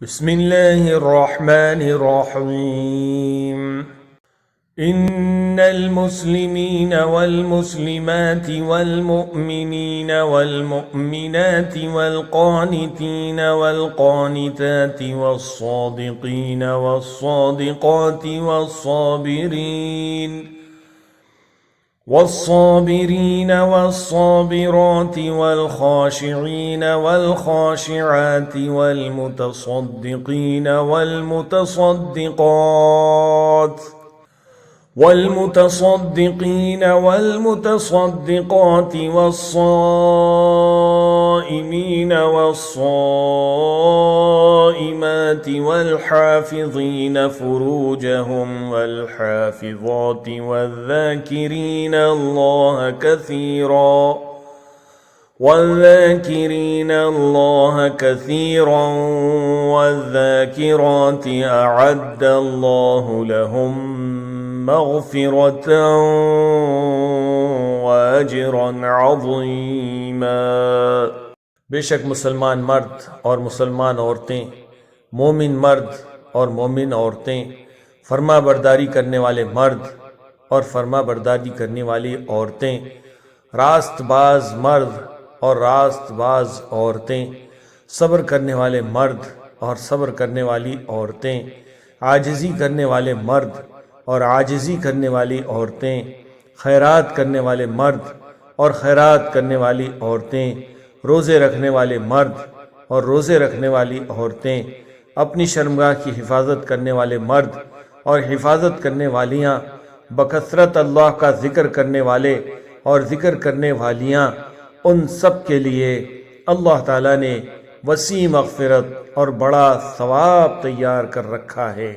بسم الله الرحمن الرحيم إن المسلمين والمسلمات والمؤمنين والمؤمنات والقانتين والقانتات والصادقين والصادقات والصابرين والصابرات والخاشعين والخاشعات والمتصدقين والمتصدقين والمتصدقات والصائمين والصائمات والحافظين فروجهم والحافظات والذاكرين الله كثيرا والذاكرات أعد الله لهم مغفرة وأجرا عظيما۔ بے شک مسلمان مرد اور مسلمان عورتیں، مومن مرد اور مومن عورتیں، فرما برداری کرنے والے مرد اور فرما برداری کرنے والی عورتیں، راست باز مرد اور راست باز عورتیں، صبر کرنے والے مرد اور صبر کرنے والی عورتیں، عاجزی کرنے والے مرد اور عاجزی کرنے والی عورتیں، خیرات کرنے والے مرد اور خیرات کرنے والی عورتیں، روزے رکھنے والے مرد اور روزے رکھنے والی عورتیں، اپنی شرمگاہ کی حفاظت کرنے والے مرد اور حفاظت کرنے والیاں، بکثرت اللہ کا ذکر کرنے والے اور ذکر کرنے والیاں، ان سب کے لیے اللہ تعالیٰ نے وسیع مغفرت اور بڑا ثواب تیار کر رکھا ہے۔